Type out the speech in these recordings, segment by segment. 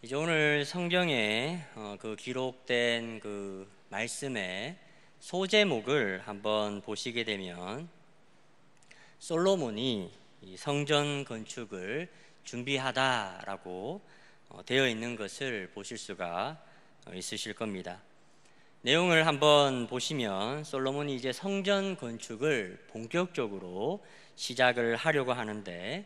이제 오늘 성경에 그 기록된 그 말씀의 소제목을 한번 보시게 되면 솔로몬이 이 성전 건축을 준비하다라고 되어 있는 것을 보실 수가 있으실 겁니다. 내용을 한번 보시면 솔로몬이 이제 성전 건축을 본격적으로 시작을 하려고 하는데,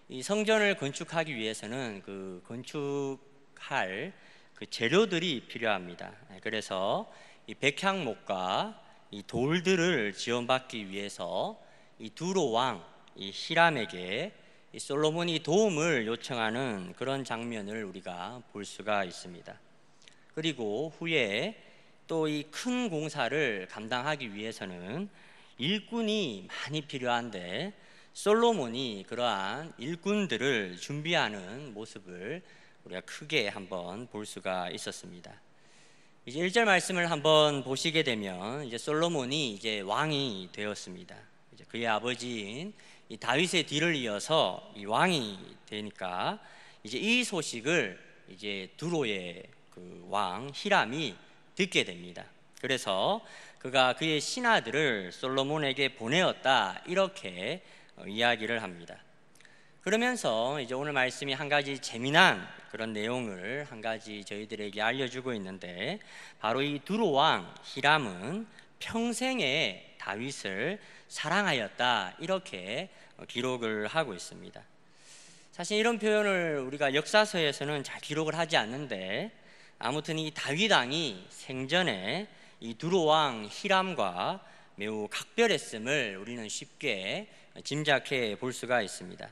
이 성전을 건축하기 위해서는 그 건축할 그 재료들이 필요합니다. 그래서 이 백향목과 이 돌들을 지원받기 위해서 이 두로 왕 이 히람에게 이 솔로몬이 도움을 요청하는 그런 장면을 우리가 볼 수가 있습니다. 그리고 후에 또 이 큰 공사를 감당하기 위해서는 일꾼이 많이 필요한데, 솔로몬이 그러한 일꾼들을 준비하는 모습을 우리가 크게 한번 볼 수가 있었습니다. 이제 1절 말씀을 한번 보시게 되면 이제 솔로몬이 이제 왕이 되었습니다. 이제 그의 아버지인 이 다윗의 뒤를 이어서 이 왕이 되니까 이제 이 소식을 이제 두로의 그 왕 히람이 듣게 됩니다. 그래서 그가 그의 신하들을 솔로몬에게 보내었다, 이렇게 이야기를 합니다. 그러면서 이제 오늘 말씀이 한 가지 재미난 그런 내용을 한 가지 저희들에게 알려주고 있는데, 바로 이 두로 왕 히람은 평생에 다윗을 사랑하였다, 이렇게 기록을 하고 있습니다. 사실 이런 표현을 우리가 역사서에서는 잘 기록을 하지 않는데, 아무튼 이 다윗 왕이 생전에 이 두로 왕 히람과 매우 각별했음을 우리는 쉽게 짐작해 볼 수가 있습니다.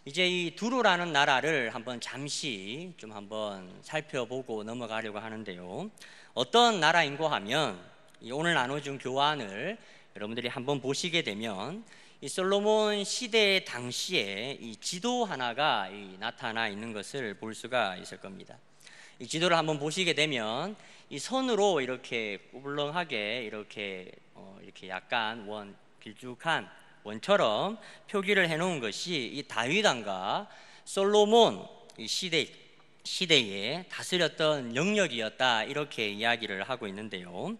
이제 이 두로라는 나라를 한번 잠시 좀 한번 살펴보고 넘어가려고 하는데요. 어떤 나라인고 하면, 이 오늘 나눠준 교환을 여러분들이 한번 보시게 되면 이 솔로몬 시대 당시에 이 지도 하나가 나타나 있는 것을 볼 수가 있을 겁니다. 이 지도를 한번 보시게 되면 이 선으로 이렇게 우물렁하게 이렇게 약간 길쭉한 원처럼 표기를 해놓은 것이 이 다윗 왕과 솔로몬 이 시대에 다스렸던 영역이었다, 이렇게 이야기를 하고 있는데요.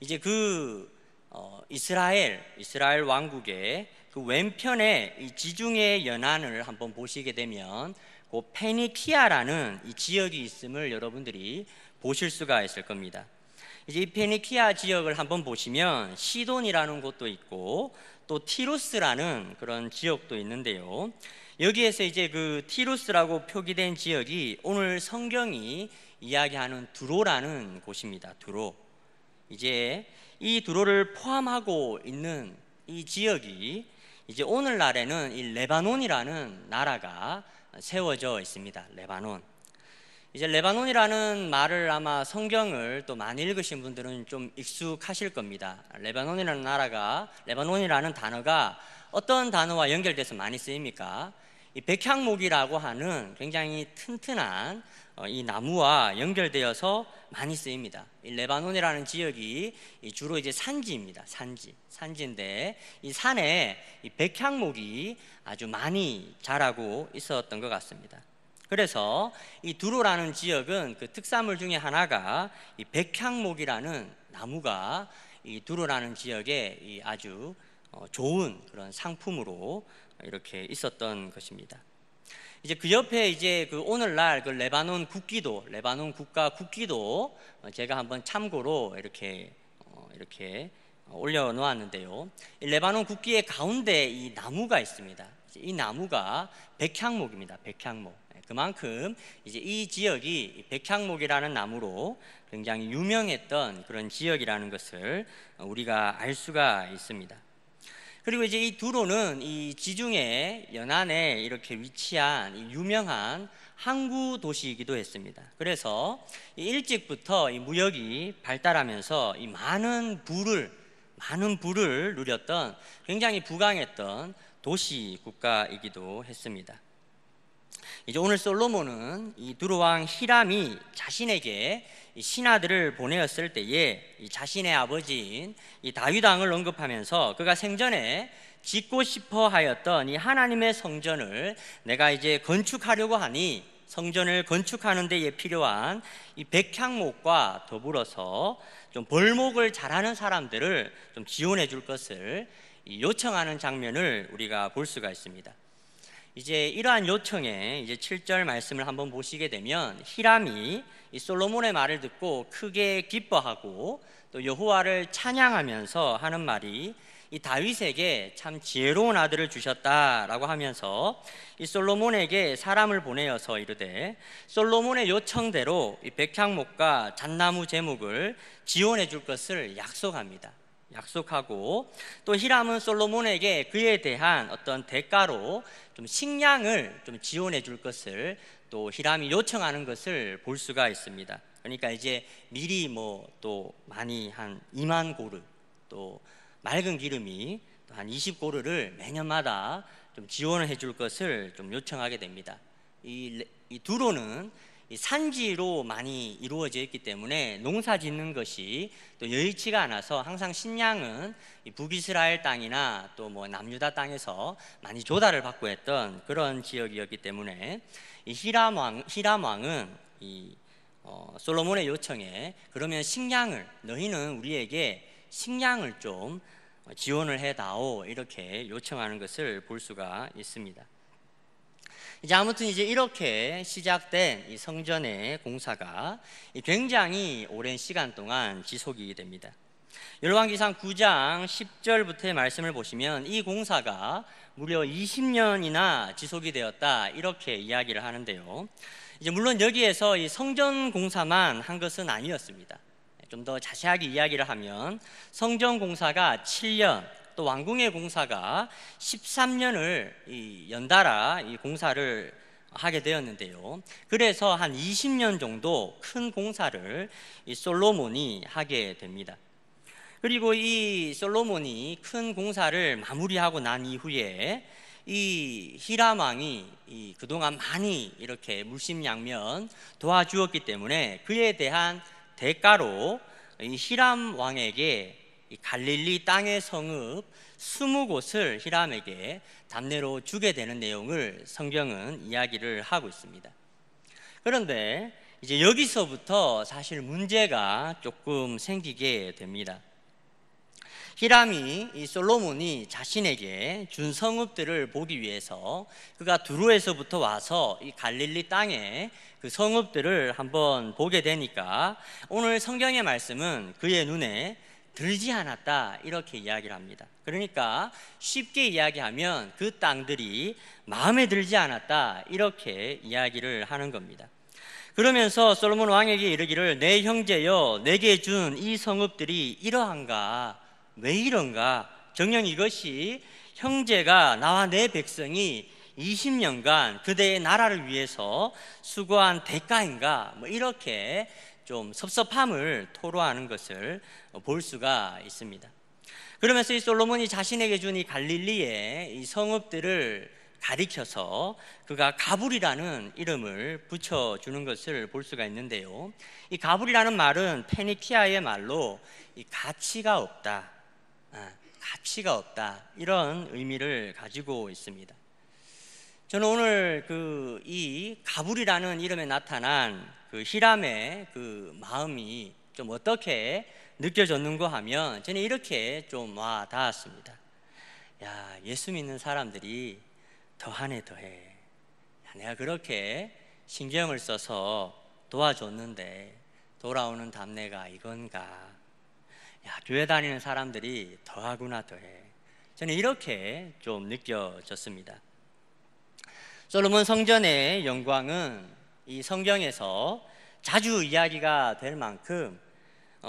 이제 그 이스라엘 왕국의 그 왼편에 이 지중해 연안을 한번 보시게 되면 그 페니키아라는 이 지역이 있음을 여러분들이 보실 수가 있을 겁니다. 이제 이 페니키아 지역을 한번 보시면 시돈이라는 곳도 있고 또 티루스라는 그런 지역도 있는데요. 여기에서 이제 그 티루스라고 표기된 지역이 오늘 성경이 이야기하는 두로라는 곳입니다. 두로. 이제 이 두로를 포함하고 있는 이 지역이 이제 오늘날에는 이 레바논이라는 나라가 세워져 있습니다. 레바논. 이제 레바논이라는 말을 아마 성경을 또 많이 읽으신 분들은 좀 익숙하실 겁니다. 레바논이라는 단어가 어떤 단어와 연결돼서 많이 쓰입니까? 이 백향목이라고 하는 굉장히 튼튼한 이 나무와 연결되어서 많이 쓰입니다. 이 레바논이라는 지역이 주로 이제 산지입니다. 산지인데 이 산에 이 백향목이 아주 많이 자라고 있었던 것 같습니다. 그래서 이 두로라는 지역은 그 특산물 중에 하나가 이 백향목이라는 나무가 이 두로라는 지역에 이 아주 좋은 그런 상품으로 이렇게 있었던 것입니다. 이제 그 옆에 이제 그 오늘날 그 레바논 국가 국기도 제가 한번 참고로 이렇게 올려놓았는데요. 이 레바논 국기의 가운데 이 나무가 있습니다. 이 나무가 백향목입니다. 백향목. 그만큼 이제 이 지역이 백향목이라는 나무로 굉장히 유명했던 그런 지역이라는 것을 우리가 알 수가 있습니다. 그리고 이제 이 두로는 이 지중해 연안에 이렇게 위치한 이 유명한 항구 도시이기도 했습니다. 그래서 일찍부터 이 무역이 발달하면서 이 많은 부를 누렸던 굉장히 부강했던 도시 국가이기도 했습니다. 이제 오늘 솔로몬은 이 두로 왕 히람이 자신에게 이 신하들을 보내었을 때에 이 자신의 아버지인 이 다윗 왕을 언급하면서 그가 생전에 짓고 싶어 하였던 이 하나님의 성전을 내가 이제 건축하려고 하니 성전을 건축하는 데에 필요한 이 백향목과 더불어서 좀 벌목을 잘하는 사람들을 좀 지원해 줄 것을 요청하는 장면을 우리가 볼 수가 있습니다. 이제 이러한 요청에 이제 7절 말씀을 한번 보시게 되면, 히람이 이 솔로몬의 말을 듣고 크게 기뻐하고 또 여호와를 찬양하면서 하는 말이, 이 다윗에게 참 지혜로운 아들을 주셨다라고 하면서 이 솔로몬에게 사람을 보내어서 이르되 솔로몬의 요청대로 이 백향목과 잣나무 제목을 지원해 줄 것을 약속합니다. 약속하고, 또 히람은 솔로몬에게 그에 대한 어떤 대가로 좀 식량을 좀 지원해 줄 것을 또 히람이 요청하는 것을 볼 수가 있습니다. 그러니까 이제 미리 또 많이 한 2만 고르, 또 맑은 기름이 또 한 20고르를 매년마다 좀 지원을 해줄 것을 좀 요청하게 됩니다. 이 두로는 이 산지로 많이 이루어져 있기 때문에 농사 짓는 것이 또 여의치가 않아서 항상 식량은 이 북이스라엘 땅이나 또 남유다 땅에서 많이 조달을 받고 했던 그런 지역이었기 때문에 이 히람 왕은 솔로몬의 요청에, 그러면 식량을, 너희는 우리에게 식량을 좀 지원을 해다오, 이렇게 요청하는 것을 볼 수가 있습니다. 이제 아무튼 이렇게 시작된 이 성전의 공사가 굉장히 오랜 시간 동안 지속이 됩니다. 열왕기상 9장 10절부터의 말씀을 보시면 이 공사가 무려 20년이나 지속이 되었다, 이렇게 이야기를 하는데요. 이제 물론 여기에서 이 성전 공사만 한 것은 아니었습니다. 좀 더 자세하게 이야기를 하면 성전 공사가 7년, 또 왕궁의 공사가 13년을 연달아 이 공사를 하게 되었는데요. 그래서 한 20년 정도 큰 공사를 이 솔로몬이 하게 됩니다. 그리고 이 솔로몬이 큰 공사를 마무리하고 난 이후에 이 히람 왕이 그동안 많이 이렇게 물심양면 도와주었기 때문에 그에 대한 대가로 이 히람 왕에게 이 갈릴리 땅의 성읍 20곳을 히람에게 답례로 주게 되는 내용을 성경은 이야기를 하고 있습니다. 그런데 이제 여기서부터 사실 문제가 조금 생기게 됩니다. 히람이, 이 솔로몬이 자신에게 준 성읍들을 보기 위해서 그가 두로에서부터 와서 이 갈릴리 땅에 그 성읍들을 한번 보게 되니까 오늘 성경의 말씀은 그의 눈에 들지 않았다, 이렇게 이야기를 합니다. 그러니까 쉽게 이야기하면 그 땅들이 마음에 들지 않았다, 이렇게 이야기를 하는 겁니다. 그러면서 솔로몬 왕에게 이르기를, 내 형제여, 내게 준 이 성읍들이 이러한가? 왜 이런가? 정녕 이것이 형제가 나와 내 백성이 20년간 그대의 나라를 위해서 수고한 대가인가? 이렇게 좀 섭섭함을 토로하는 것을 볼 수가 있습니다. 그러면서 이 솔로몬이 자신에게 준 이 갈릴리의 이 성읍들을 가리켜서 그가 가불이라는 이름을 붙여주는 것을 볼 수가 있는데요. 이 가불이라는 말은 페니키아의 말로 이 가치가 없다, 가치가 없다, 이런 의미를 가지고 있습니다. 저는 오늘 이 가불이라는 이름에 나타난 그 히람의 그 마음이 좀 어떻게 느껴졌는가 하면 저는 이렇게 좀 와 닿았습니다. 야, 예수 믿는 사람들이 더하네 더해. 야, 내가 그렇게 신경을 써서 도와줬는데 돌아오는 답례가 이건가? 야, 교회 다니는 사람들이 더하구나 더해. 저는 이렇게 좀 느껴졌습니다. 솔로몬 성전의 영광은 이 성경에서 자주 이야기가 될 만큼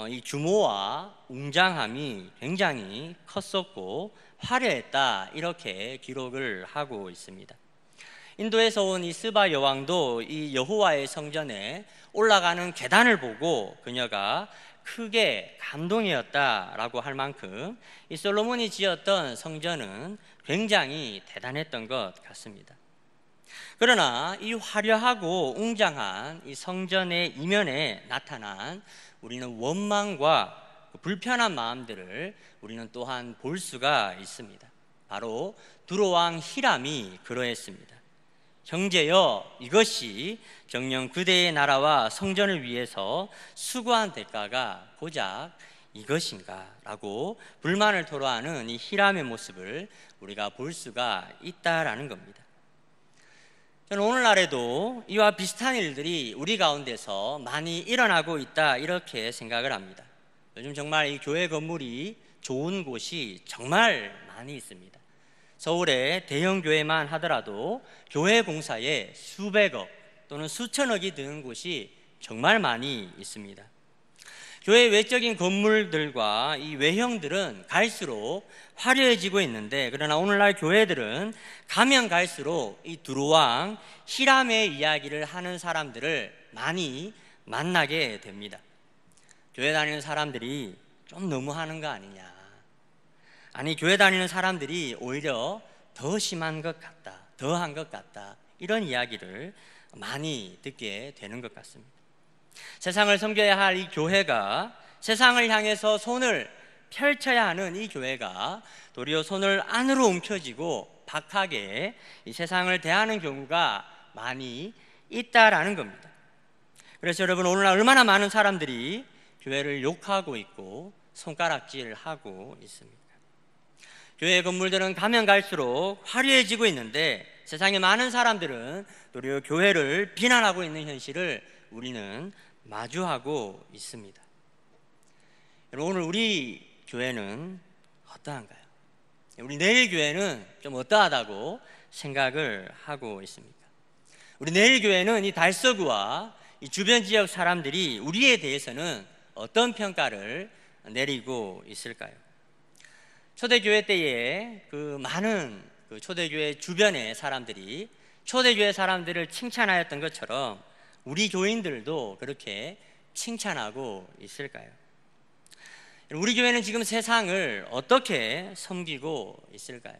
이 규모와 웅장함이 굉장히 컸었고 화려했다, 이렇게 기록을 하고 있습니다. 인도에서 온 이 스바 여왕도 이 여호와의 성전에 올라가는 계단을 보고 그녀가 크게 감동이었다라고 할 만큼 이 솔로몬이 지었던 성전은 굉장히 대단했던 것 같습니다. 그러나 이 화려하고 웅장한 이 성전의 이면에 나타난 우리는 원망과 불편한 마음들을 우리는 또한 볼 수가 있습니다. 바로 두로 왕 히람이 그러했습니다. 형제여, 이것이 정녕 그대의 나라와 성전을 위해서 수고한 대가가 고작 이것인가? 라고 불만을 토로하는 이 히람의 모습을 우리가 볼 수가 있다라는 겁니다. 저는 오늘날에도 이와 비슷한 일들이 우리 가운데서 많이 일어나고 있다, 이렇게 생각을 합니다. 요즘 정말 이 교회 건물이 좋은 곳이 정말 많이 있습니다. 서울의 대형 교회만 하더라도 교회 공사에 수백억 또는 수천억이 드는 곳이 정말 많이 있습니다. 교회 외적인 건물들과 이 외형들은 갈수록 화려해지고 있는데, 그러나 오늘날 교회들은 가면 갈수록 이 두루왕 히람의 이야기를 하는 사람들을 많이 만나게 됩니다. 교회 다니는 사람들이 좀 너무하는 거 아니냐, 아니 교회 다니는 사람들이 오히려 더 심한 것 같다, 더한 것 같다, 이런 이야기를 많이 듣게 되는 것 같습니다. 세상을 섬겨야 할 이 교회가, 세상을 향해서 손을 펼쳐야 하는 이 교회가 도리어 손을 안으로 움켜쥐고 박하게 이 세상을 대하는 경우가 많이 있다라는 겁니다. 그래서 여러분, 오늘날 얼마나 많은 사람들이 교회를 욕하고 있고 손가락질을 하고 있습니다. 교회 건물들은 가면 갈수록 화려해지고 있는데, 세상에 많은 사람들은 도리어 교회를 비난하고 있는 현실을 우리는 마주하고 있습니다. 여러분, 오늘 우리 교회는 어떠한가요? 우리 내일 교회는 좀 어떠하다고 생각을 하고 있습니까? 우리 내일 교회는 이 달서구와 이 주변 지역 사람들이 우리에 대해서는 어떤 평가를 내리고 있을까요? 초대교회 때에 많은 초대교회 주변의 사람들이 초대교회 사람들을 칭찬하였던 것처럼 우리 교인들도 그렇게 칭찬하고 있을까요? 우리 교회는 지금 세상을 어떻게 섬기고 있을까요?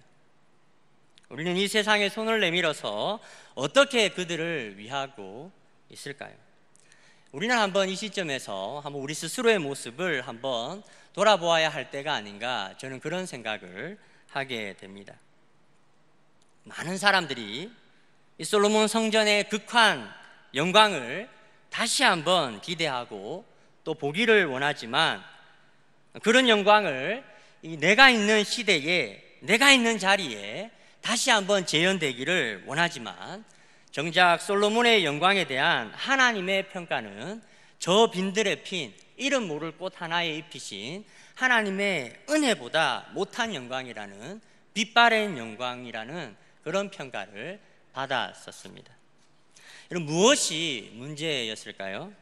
우리는 이 세상에 손을 내밀어서 어떻게 그들을 위하고 있을까요? 우리는 한번 이 시점에서 한번 우리 스스로의 모습을 한번 돌아보아야 할 때가 아닌가, 저는 그런 생각을 하게 됩니다. 많은 사람들이 이 솔로몬 성전의 극한 영광을 다시 한번 기대하고 또 보기를 원하지만, 그런 영광을 내가 있는 시대에, 내가 있는 자리에 다시 한번 재현되기를 원하지만, 정작 솔로몬의 영광에 대한 하나님의 평가는 저 빈들에 핀 이름 모를 꽃 하나에 입히신 하나님의 은혜보다 못한 영광이라는, 빛바랜 영광이라는 그런 평가를 받았었습니다. 여러분, 무엇이 문제였을까요?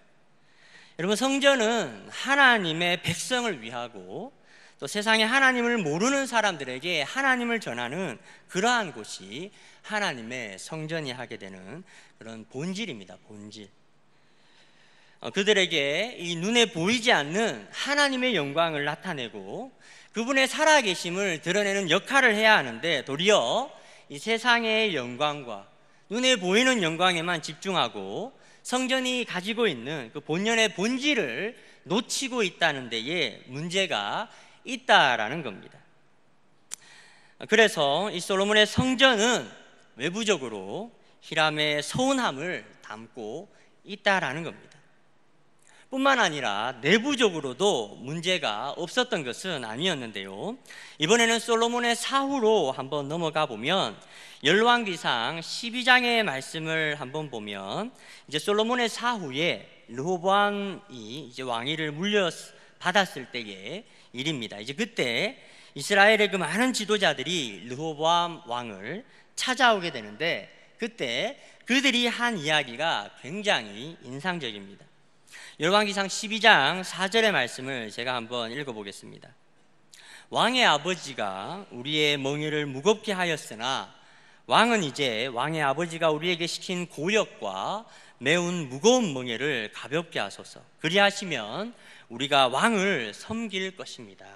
여러분, 성전은 하나님의 백성을 위하고 또 세상에 하나님을 모르는 사람들에게 하나님을 전하는 그러한 곳이 하나님의 성전이 하게 되는 그런 본질입니다. 본질. 그들에게 이 눈에 보이지 않는 하나님의 영광을 나타내고 그분의 살아계심을 드러내는 역할을 해야 하는데, 도리어 이 세상의 영광과 눈에 보이는 영광에만 집중하고 성전이 가지고 있는 그 본연의 본질을 놓치고 있다는 데에 문제가 있다라는 겁니다. 그래서 이 솔로몬의 성전은 외부적으로 히람의 서운함을 담고 있다라는 겁니다. 뿐만 아니라 내부적으로도 문제가 없었던 것은 아니었는데요, 이번에는 솔로몬의 사후로 한번 넘어가 보면 열왕기상 12장의 말씀을 한번 보면, 이제 솔로몬의 사후에 르호보암이 이제 왕위를 물려받았을 때의 일입니다. 이제 그때 이스라엘의 그 많은 지도자들이 르호보암 왕을 찾아오게 되는데, 그때 그들이 한 이야기가 굉장히 인상적입니다. 열왕기상 12장 4절의 말씀을 제가 한번 읽어보겠습니다. 왕의 아버지가 우리의 멍에를 무겁게 하였으나 왕은 이제 왕의 아버지가 우리에게 시킨 고역과 매운 무거운 멍에를 가볍게 하소서. 그리하시면 우리가 왕을 섬길 것입니다.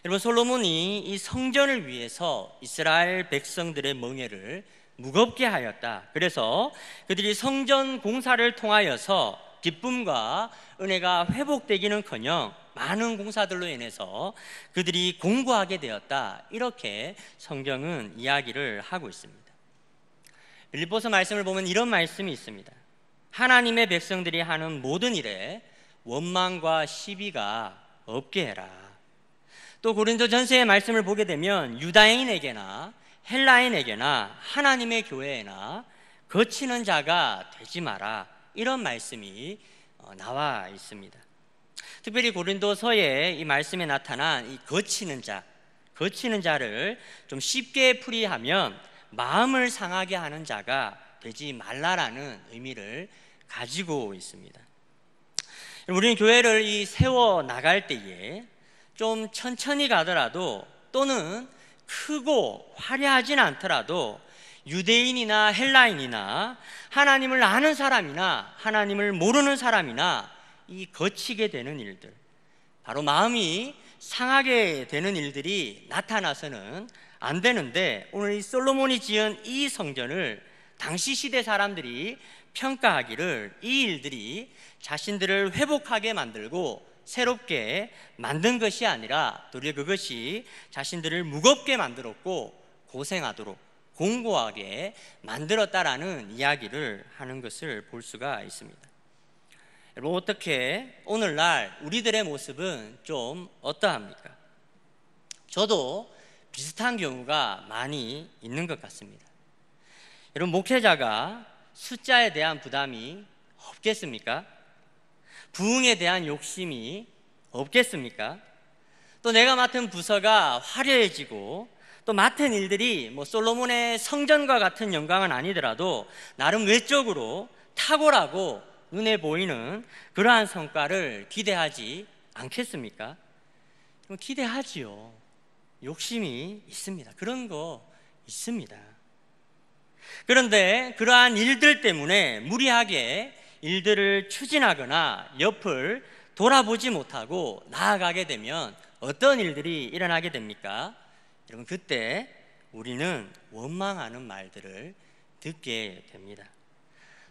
여러분, 솔로몬이 이 성전을 위해서 이스라엘 백성들의 멍에를 무겁게 하였다. 그래서 그들이 성전 공사를 통하여서 기쁨과 은혜가 회복되기는커녕 많은 공사들로 인해서 그들이 공고하게 되었다, 이렇게 성경은 이야기를 하고 있습니다. 빌립보서 말씀을 보면 이런 말씀이 있습니다. 하나님의 백성들이 하는 모든 일에 원망과 시비가 없게 해라. 또 고린도 전서의 말씀을 보게 되면 유다인에게나 헬라인에게나 하나님의 교회에나 거치는 자가 되지 마라, 이런 말씀이 나와 있습니다. 특별히 고린도서의 이 말씀에 나타난 이 거치는 자를 좀 쉽게 풀이하면 마음을 상하게 하는 자가 되지 말라라는 의미를 가지고 있습니다. 우리는 교회를 세워 나갈 때에 좀 천천히 가더라도, 또는 크고 화려하진 않더라도 유대인이나 헬라인이나 하나님을 아는 사람이나 하나님을 모르는 사람이나 이 거치게 되는 일들, 바로 마음이 상하게 되는 일들이 나타나서는 안 되는데, 오늘 이 솔로몬이 지은 이 성전을 당시 시대 사람들이 평가하기를 이 일들이 자신들을 회복하게 만들고 새롭게 만든 것이 아니라 도리어 그것이 자신들을 무겁게 만들었고 고생하도록 공고하게 만들었다라는 이야기를 하는 것을 볼 수가 있습니다. 여러분, 어떻게 오늘날 우리들의 모습은 좀 어떠합니까? 저도 비슷한 경우가 많이 있는 것 같습니다. 여러분, 목회자가 숫자에 대한 부담이 없겠습니까? 부흥에 대한 욕심이 없겠습니까? 또 내가 맡은 부서가 화려해지고 또 맡은 일들이 솔로몬의 성전과 같은 영광은 아니더라도 나름 외적으로 탁월하고 눈에 보이는 그러한 성과를 기대하지 않겠습니까? 그럼 기대하지요. 욕심이 있습니다. 그런 거 있습니다. 그런데 그러한 일들 때문에 무리하게 일들을 추진하거나 옆을 돌아보지 못하고 나아가게 되면 어떤 일들이 일어나게 됩니까? 여러분, 그때 우리는 원망하는 말들을 듣게 됩니다.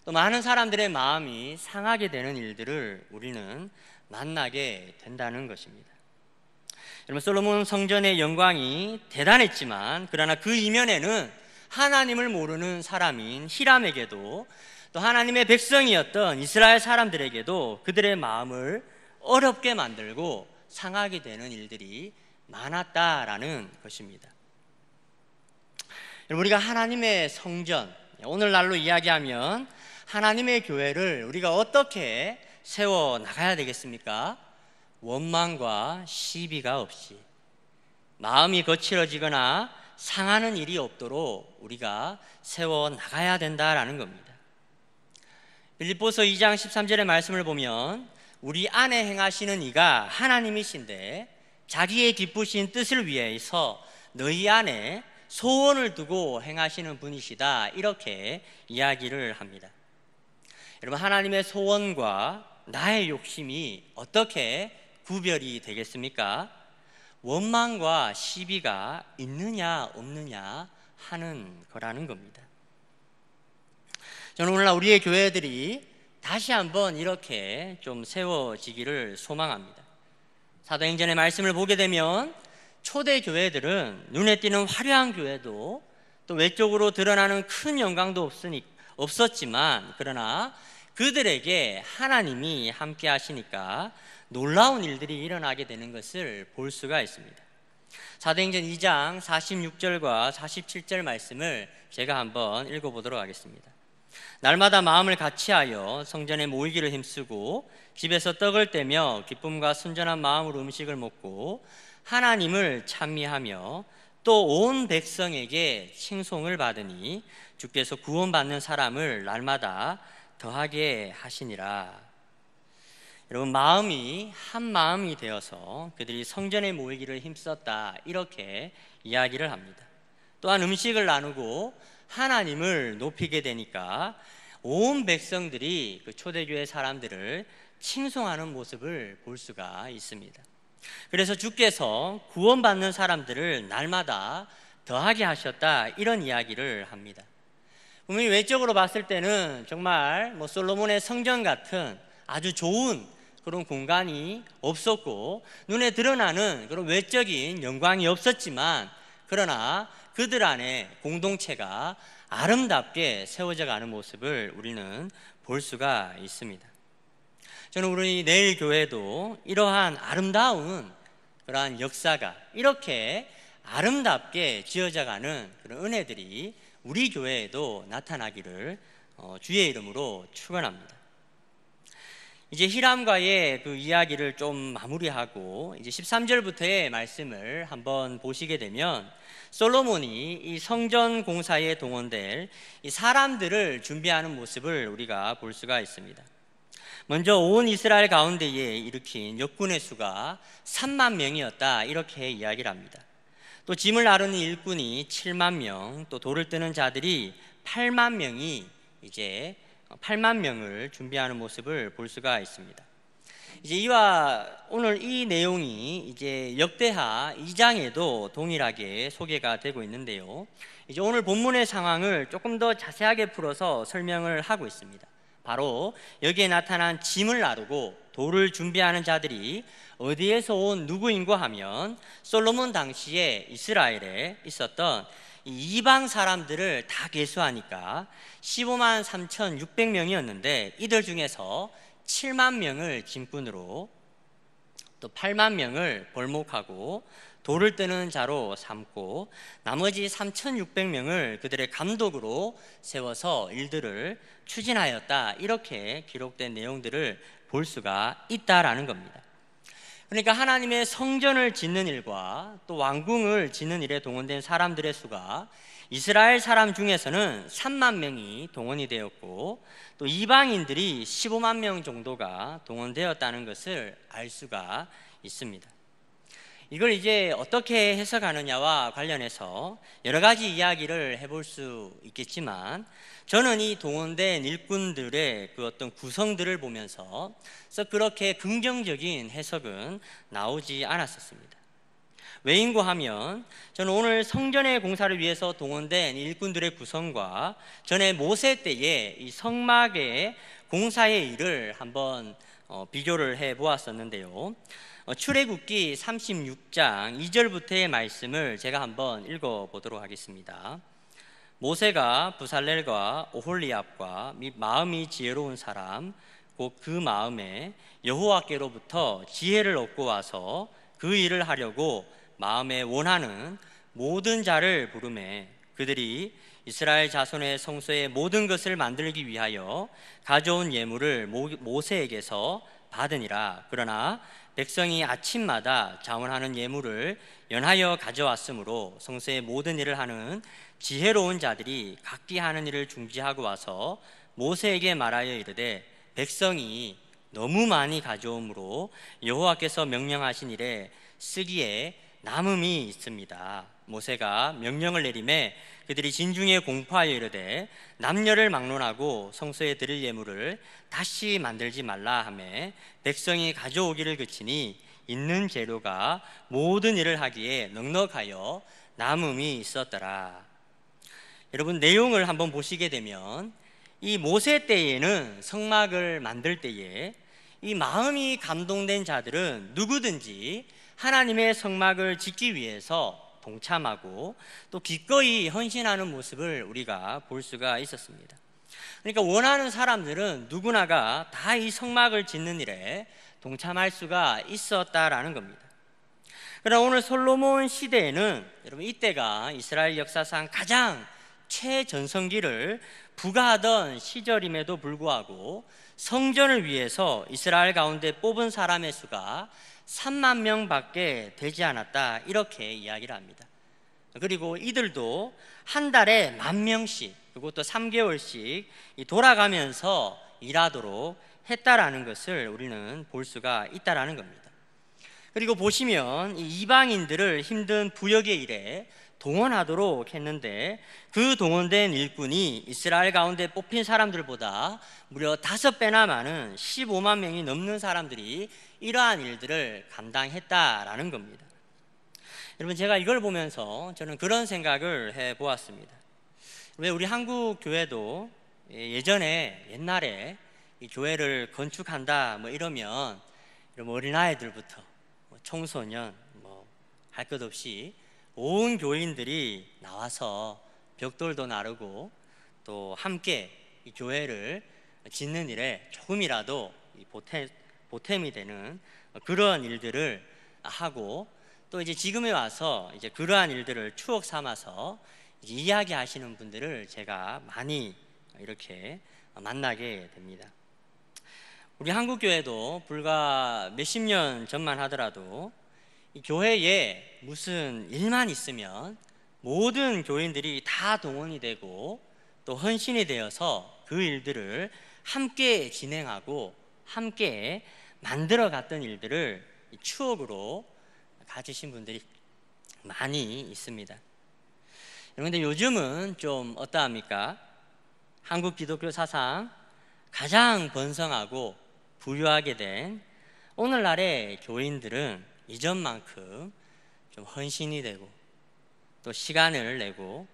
또 많은 사람들의 마음이 상하게 되는 일들을 우리는 만나게 된다는 것입니다. 여러분, 솔로몬 성전의 영광이 대단했지만, 그러나 그 이면에는 하나님을 모르는 사람인 히람에게도 또 하나님의 백성이었던 이스라엘 사람들에게도 그들의 마음을 어렵게 만들고 상하게 되는 일들이 많았다라는 것입니다. 우리가 하나님의 성전, 오늘날로 이야기하면 하나님의 교회를 우리가 어떻게 세워 나가야 되겠습니까? 원망과 시비가 없이, 마음이 거칠어지거나 상하는 일이 없도록 우리가 세워 나가야 된다라는 겁니다. 빌립보서 2장 13절의 말씀을 보면 우리 안에 행하시는 이가 하나님이신데 자기의 기쁘신 뜻을 위해서 너희 안에 소원을 두고 행하시는 분이시다, 이렇게 이야기를 합니다. 여러분, 하나님의 소원과 나의 욕심이 어떻게 구별이 되겠습니까? 원망과 시비가 있느냐 없느냐 하는 거라는 겁니다. 저는 오늘날 우리의 교회들이 다시 한번 이렇게 좀 세워지기를 소망합니다. 사도행전의 말씀을 보게 되면 초대 교회들은 눈에 띄는 화려한 교회도 또 외적으로 드러나는 큰 영광도 없었지만, 그러나 그들에게 하나님이 함께 하시니까 놀라운 일들이 일어나게 되는 것을 볼 수가 있습니다. 사도행전 2장 46절과 47절 말씀을 제가 한번 읽어보도록 하겠습니다. 날마다 마음을 같이하여 성전에 모이기를 힘쓰고 집에서 떡을 떼며 기쁨과 순전한 마음으로 음식을 먹고 하나님을 찬미하며 또 온 백성에게 칭송을 받으니 주께서 구원받는 사람을 날마다 더하게 하시니라. 여러분, 마음이 한 마음이 되어서 그들이 성전에 모이기를 힘썼다, 이렇게 이야기를 합니다. 또한 음식을 나누고 하나님을 높이게 되니까 온 백성들이 그 초대교회 사람들을 칭송하는 모습을 볼 수가 있습니다. 그래서 주께서 구원받는 사람들을 날마다 더하게 하셨다, 이런 이야기를 합니다. 분명히 외적으로 봤을 때는 정말 솔로몬의 성전 같은 아주 좋은 그런 공간이 없었고 눈에 드러나는 그런 외적인 영광이 없었지만, 그러나 그들 안에 공동체가 아름답게 세워져 가는 모습을 우리는 볼 수가 있습니다. 저는 우리 내일 교회도 이러한 아름다운 그러한 역사가 이렇게 아름답게 지어져 가는 그런 은혜들이 우리 교회에도 나타나기를 주의 이름으로 축원합니다. 이제 히람과의 그 이야기를 좀 마무리하고 이제 13절부터의 말씀을 한번 보시게 되면 솔로몬이 이 성전 공사에 동원될 이 사람들을 준비하는 모습을 우리가 볼 수가 있습니다. 먼저 온 이스라엘 가운데에 일으킨 역군의 수가 3만 명이었다 이렇게 이야기를 합니다. 또 짐을 나르는 일꾼이 7만 명, 또 돌을 뜨는 자들이 8만 명이 이제 8만 명을 준비하는 모습을 볼 수가 있습니다. 이제 이와 오늘 이 내용이 이제 역대하 2장에도 동일하게 소개가 되고 있는데요. 이제 오늘 본문의 상황을 조금 더 자세하게 풀어서 설명을 하고 있습니다. 바로 여기에 나타난 짐을 나르고 돌을 준비하는 자들이 어디에서 온 누구인고 하면 솔로몬 당시에 이스라엘에 있었던 이방 사람들을 다 계수하니까 15만 3,600명이었는데 이들 중에서 7만 명을 짐꾼으로 또 8만 명을 벌목하고 돌을 뜨는 자로 삼고 나머지 3,600명을 그들의 감독으로 세워서 일들을 추진하였다 이렇게 기록된 내용들을 볼 수가 있다라는 겁니다. 그러니까 하나님의 성전을 짓는 일과 또 왕궁을 짓는 일에 동원된 사람들의 수가 이스라엘 사람 중에서는 3만 명이 동원이 되었고 또 이방인들이 15만 명 정도가 동원되었다는 것을 알 수가 있습니다. 이걸 이제 어떻게 해석하느냐와 관련해서 여러 가지 이야기를 해볼 수 있겠지만 저는 이 동원된 일꾼들의 그 어떤 구성들을 보면서 그렇게 긍정적인 해석은 나오지 않았었습니다. 왜인고 하면 저는 오늘 성전의 공사를 위해서 동원된 일꾼들의 구성과 전에 모세 때의 이 성막의 공사의 일을 한번 비교를 해 보았었는데요. 출애굽기 36장 2절부터의 말씀을 제가 한번 읽어 보도록 하겠습니다. 모세가 부살렐과 오홀리압과 및 마음이 지혜로운 사람 곧 그 마음에 여호와께로부터 지혜를 얻고 와서 그 일을 하려고 마음에 원하는 모든 자를 부르매 그들이 이스라엘 자손의 성소의 모든 것을 만들기 위하여 가져온 예물을 모세에게서 받으니라. 그러나 백성이 아침마다 자원하는 예물을 연하여 가져왔으므로 성소의 모든 일을 하는 지혜로운 자들이 각기 하는 일을 중지하고 와서 모세에게 말하여 이르되 백성이 너무 많이 가져오므로 여호와께서 명령하신 일에 쓰기에 남음이 있습니다. 모세가 명령을 내리매 그들이 진중에 공포하여 이르되 남녀를 막론하고 성소에 드릴 예물을 다시 만들지 말라 하매 백성이 가져오기를 그치니 있는 재료가 모든 일을 하기에 넉넉하여 남음이 있었더라. 여러분 내용을 한번 보시게 되면 이 모세 때에는 성막을 만들 때에 이 마음이 감동된 자들은 누구든지 하나님의 성막을 짓기 위해서 동참하고 또 기꺼이 헌신하는 모습을 우리가 볼 수가 있었습니다. 그러니까 원하는 사람들은 누구나가 다 이 성막을 짓는 일에 동참할 수가 있었다라는 겁니다. 그러나 오늘 솔로몬 시대에는 여러분 이때가 이스라엘 역사상 가장 최전성기를 부과하던 시절임에도 불구하고 성전을 위해서 이스라엘 가운데 뽑은 사람의 수가 3만 명밖에 되지 않았다 이렇게 이야기를 합니다. 그리고 이들도 한 달에 10,000명씩 그리고 또 3개월씩 돌아가면서 일하도록 했다라는 것을 우리는 볼 수가 있다라는 겁니다. 그리고 보시면 이 이방인들을 힘든 부역의 일에 동원하도록 했는데 그 동원된 일꾼이 이스라엘 가운데 뽑힌 사람들보다 무려 5배나 많은 15만 명이 넘는 사람들이 이러한 일들을 감당했다라는 겁니다. 여러분 제가 이걸 보면서 저는 그런 생각을 해보았습니다. 왜 우리 한국 교회도 옛날에 이 교회를 건축한다 뭐 이러면 어린아이들부터 청소년 할 것 없이 온 교인들이 나와서 벽돌도 나르고 또 함께 이 교회를 짓는 일에 조금이라도 보탬이 되는 그러한 일들을 하고, 또 이제 지금에 와서 이제 그러한 일들을 추억 삼아서 이제 이야기하시는 분들을 제가 많이 이렇게 만나게 됩니다. 우리 한국 교회도 불과 몇십 년 전만 하더라도 이 교회에 무슨 일만 있으면 모든 교인들이 다 동원이 되고 또 헌신이 되어서 그 일들을 함께 진행하고 함께 만들어 갔던 일들을 추억으로 가지신 분들이 많이 있습니다. 그런데 요즘은 좀 어떠합니까? 한국 기독교 사상 가장 번성하고 부유하게 된 오늘날의 교인들은 이전만큼 좀 헌신이 되고 또 시간을 내고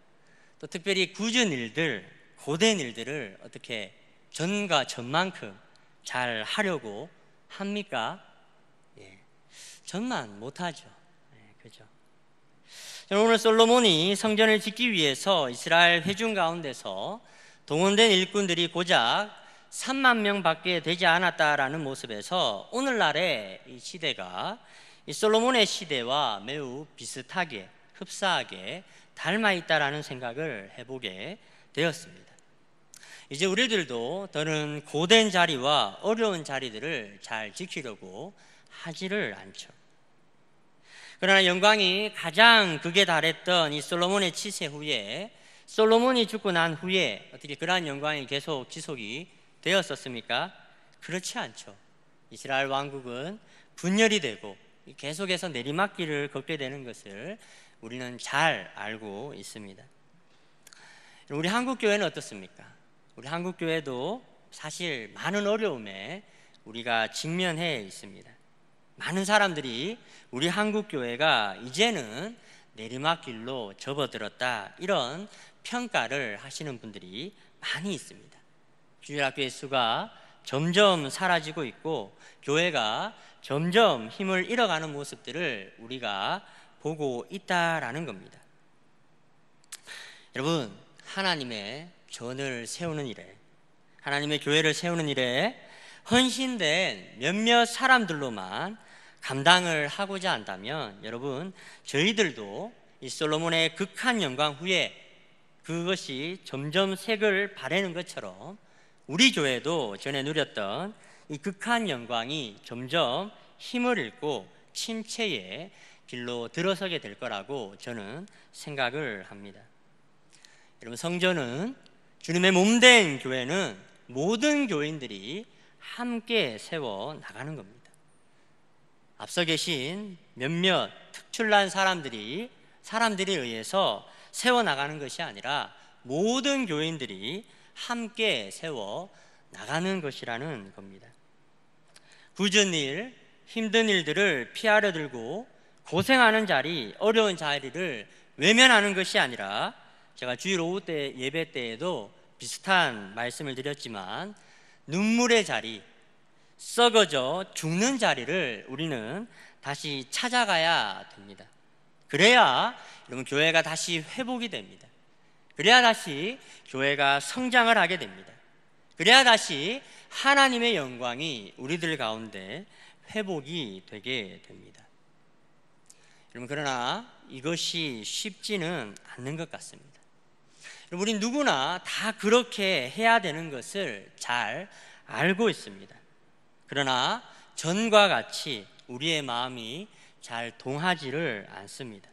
또 특별히 굳은 일들, 고된 일들을 어떻게 전과 전만큼 잘 하려고 합니까? 예, 전만 못하죠. 예, 그죠? 오늘 솔로몬이 성전을 짓기 위해서 이스라엘 회중 가운데서 동원된 일꾼들이 고작 3만 명밖에 되지 않았다라는 모습에서 오늘날의 이 시대가 이 솔로몬의 시대와 매우 비슷하게 흡사하게 닮아 있다라는 생각을 해보게 되었습니다. 이제 우리들도 더는 고된 자리와 어려운 자리들을 잘 지키려고 하지를 않죠. 그러나 영광이 가장 극에 달했던 이 솔로몬의 치세 후에, 솔로몬이 죽고 난 후에 어떻게 그러한 영광이 계속 지속이 되었었습니까? 그렇지 않죠. 이스라엘 왕국은 분열이 되고 계속해서 내리막길을 걷게 되는 것을 우리는 잘 알고 있습니다. 우리 한국 교회는 어떻습니까? 우리 한국 교회도 사실 많은 어려움에 우리가 직면해 있습니다. 많은 사람들이 우리 한국 교회가 이제는 내리막길로 접어들었다, 이런 평가를 하시는 분들이 많이 있습니다. 주일학교의 수가 점점 사라지고 있고 교회가 점점 힘을 잃어가는 모습들을 우리가 보고 있다라는 겁니다. 여러분, 하나님의 전을 세우는 일에, 하나님의 교회를 세우는 일에 헌신된 몇몇 사람들로만 감당을 하고자 한다면, 여러분, 저희들도 이 솔로몬의 극한 영광 후에 그것이 점점 색을 바래는 것처럼 우리 교회도 전에 누렸던 이 극한 영광이 점점 힘을 잃고 침체의 길로 들어서게 될 거라고 저는 생각을 합니다. 여러분, 성전은, 주님의 몸된 교회는 모든 교인들이 함께 세워 나가는 겁니다. 앞서 계신 몇몇 특출난 사람들이 의해서 세워 나가는 것이 아니라 모든 교인들이 함께 세워 나가는 것이라는 겁니다. 굳은 일, 힘든 일들을 피하려 들고 고생하는 자리, 어려운 자리를 외면하는 것이 아니라, 제가 주일 오후 때 예배 때에도 비슷한 말씀을 드렸지만, 눈물의 자리, 썩어져 죽는 자리를 우리는 다시 찾아가야 됩니다. 그래야 여러분, 교회가 다시 회복이 됩니다. 그래야 다시 교회가 성장을 하게 됩니다. 그래야 다시 하나님의 영광이 우리들 가운데 회복이 되게 됩니다. 여러분, 그러나 이것이 쉽지는 않는 것 같습니다. 우리 누구나 다 그렇게 해야 되는 것을 잘 알고 있습니다. 그러나 전과 같이 우리의 마음이 잘 동하지를 않습니다.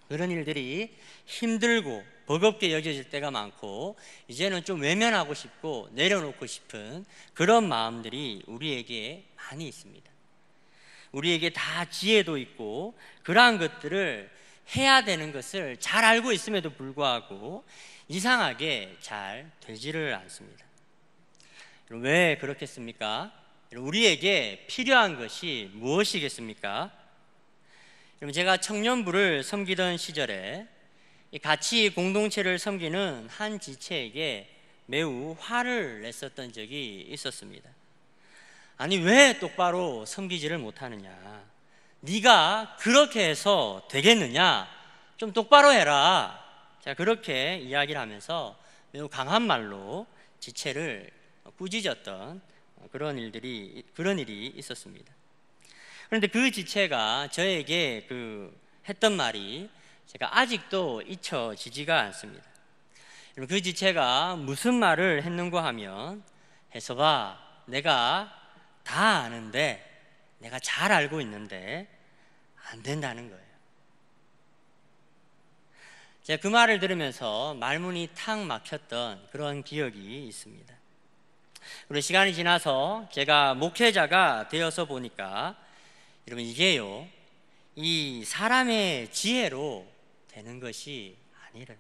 그런 일들이 힘들고 버겁게 여겨질 때가 많고, 이제는 좀 외면하고 싶고 내려놓고 싶은 그런 마음들이 우리에게 많이 있습니다. 우리에게 다 지혜도 있고 그러한 것들을 해야 되는 것을 잘 알고 있음에도 불구하고 이상하게 잘 되지를 않습니다. 왜 그렇겠습니까? 우리에게 필요한 것이 무엇이겠습니까? 제가 청년부를 섬기던 시절에 같이 공동체를 섬기는 한 지체에게 매우 화를 냈었던 적이 있었습니다. 아니, 왜 똑바로 섬기지를 못하느냐? 네가 그렇게 해서 되겠느냐? 좀 똑바로 해라. 제가 그렇게 이야기를 하면서 매우 강한 말로 지체를 꾸짖었던 그런 일이 있었습니다. 그런데 그 지체가 저에게 했던 말이 제가 아직도 잊혀지지가 않습니다. 그 지체가 무슨 말을 했는가 하면, 해서봐, 내가 다 아는데, 내가 잘 알고 있는데 안 된다는 거예요. 제가 그 말을 들으면서 말문이 탁 막혔던 그런 기억이 있습니다. 그리고 시간이 지나서 제가 목회자가 되어서 보니까, 여러분, 이게요, 이 사람의 지혜로 되는 것이 아니래요.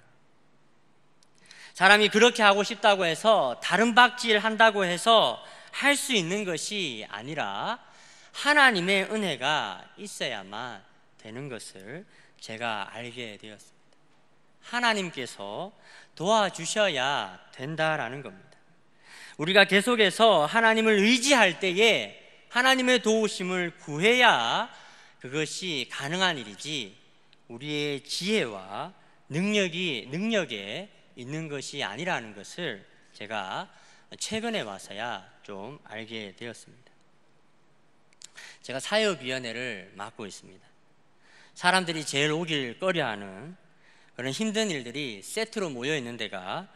사람이 그렇게 하고 싶다고 해서, 다른 박질 한다고 해서 할 수 있는 것이 아니라 하나님의 은혜가 있어야만 되는 것을 제가 알게 되었습니다. 하나님께서 도와주셔야 된다라는 겁니다. 우리가 계속해서 하나님을 의지할 때에 하나님의 도우심을 구해야 그것이 가능한 일이지, 우리의 지혜와 능력에 있는 것이 아니라는 것을 제가 최근에 와서야 좀 알게 되었습니다. 제가 사역위원회를 맡고 있습니다. 사람들이 제일 오길 꺼려하는 그런 힘든 일들이 세트로 모여 있는 데가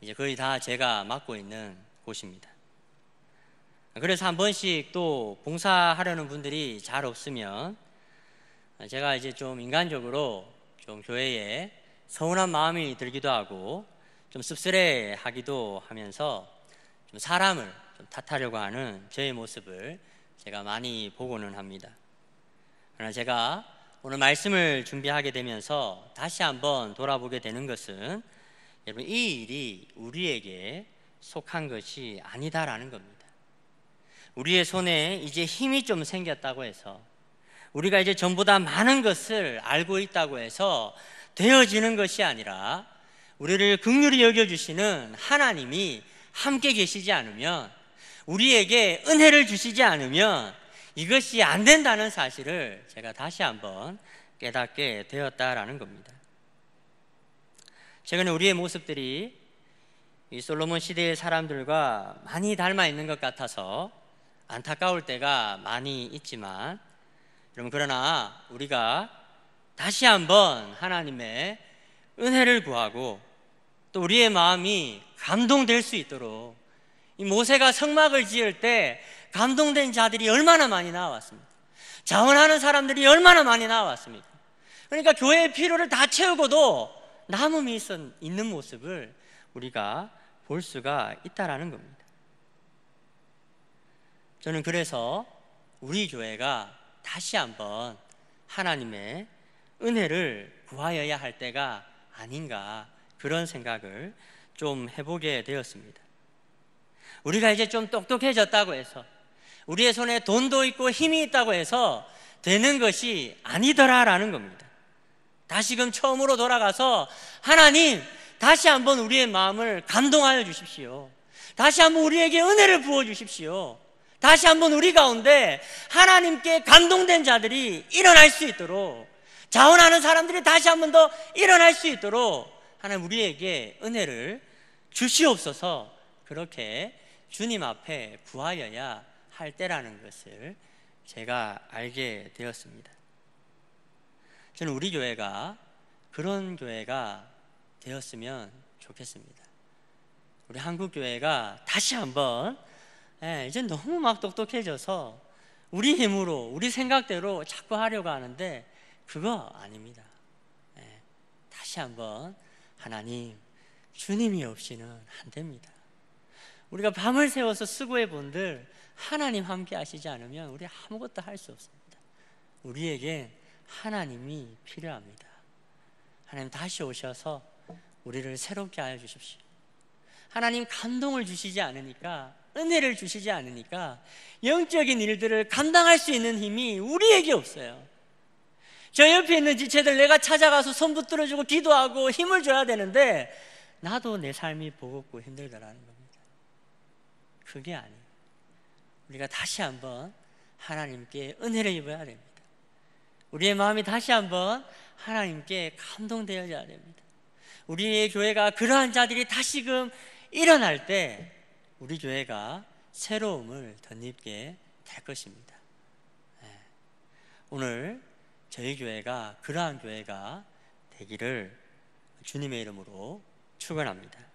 이제 거의 다 제가 맡고 있는 곳입니다. 그래서 한 번씩 또 봉사하려는 분들이 잘 없으면 제가 이제 좀 인간적으로 좀 교회에 서운한 마음이 들기도 하고 좀 씁쓸해 하기도 하면서 좀 사람을 좀 탓하려고 하는 저의 모습을 제가 많이 보고는 합니다. 그러나 제가 오늘 말씀을 준비하게 되면서 다시 한번 돌아보게 되는 것은, 여러분, 이 일이 우리에게 속한 것이 아니다라는 겁니다. 우리의 손에 이제 힘이 좀 생겼다고 해서, 우리가 이제 전보다 많은 것을 알고 있다고 해서 되어지는 것이 아니라, 우리를 긍휼히 여겨주시는 하나님이 함께 계시지 않으면, 우리에게 은혜를 주시지 않으면 이것이 안 된다는 사실을 제가 다시 한번 깨닫게 되었다라는 겁니다. 최근에 우리의 모습들이 이 솔로몬 시대의 사람들과 많이 닮아 있는 것 같아서 안타까울 때가 많이 있지만, 여러분, 그러나 우리가 다시 한번 하나님의 은혜를 구하고 또 우리의 마음이 감동될 수 있도록, 이 모세가 성막을 지을 때 감동된 자들이 얼마나 많이 나왔습니까? 자원하는 사람들이 얼마나 많이 나왔습니까? 그러니까 교회의 필요를 다 채우고도 남음이 있는 모습을 우리가 볼 수가 있다라는 겁니다. 저는 그래서 우리 교회가 다시 한번 하나님의 은혜를 구하여야 할 때가 아닌가, 그런 생각을 좀 해보게 되었습니다. 우리가 이제 좀 똑똑해졌다고 해서, 우리의 손에 돈도 있고 힘이 있다고 해서 되는 것이 아니더라라는 겁니다. 다시금 처음으로 돌아가서, 하나님, 다시 한번 우리의 마음을 감동하여 주십시오. 다시 한번 우리에게 은혜를 부어 주십시오. 다시 한번 우리 가운데 하나님께 감동된 자들이 일어날 수 있도록, 자원하는 사람들이 다시 한번 더 일어날 수 있도록 하나님 우리에게 은혜를 주시옵소서, 그렇게 주님 앞에 구하여야 할 때라는 것을 제가 알게 되었습니다. 저는 우리 교회가 그런 교회가 되었으면 좋겠습니다. 우리 한국 교회가 다시 한번 이제 너무 막 똑똑해져서 우리 힘으로, 우리 생각대로 자꾸 하려고 하는데 그거 아닙니다. 다시 한번 하나님, 주님이 없이는 안 됩니다. 우리가 밤을 새워서 수고해 본들 하나님 함께 하시지 않으면 우리 아무것도 할 수 없습니다. 우리에겐 하나님이 필요합니다. 하나님 다시 오셔서 우리를 새롭게 하여 주십시오. 하나님 감동을 주시지 않으니까, 은혜를 주시지 않으니까 영적인 일들을 감당할 수 있는 힘이 우리에게 없어요. 저 옆에 있는 지체들 내가 찾아가서 손 붙들어주고 기도하고 힘을 줘야 되는데 나도 내 삶이 버겁고 힘들다라는 겁니다. 그게 아니에요. 우리가 다시 한번 하나님께 은혜를 입어야 됩니다. 우리의 마음이 다시 한번 하나님께 감동되어져야 됩니다. 우리의 교회가 그러한 자들이 다시금 일어날 때 우리 교회가 새로움을 덧입게 될 것입니다. 오늘 저희 교회가 그러한 교회가 되기를 주님의 이름으로 축원합니다.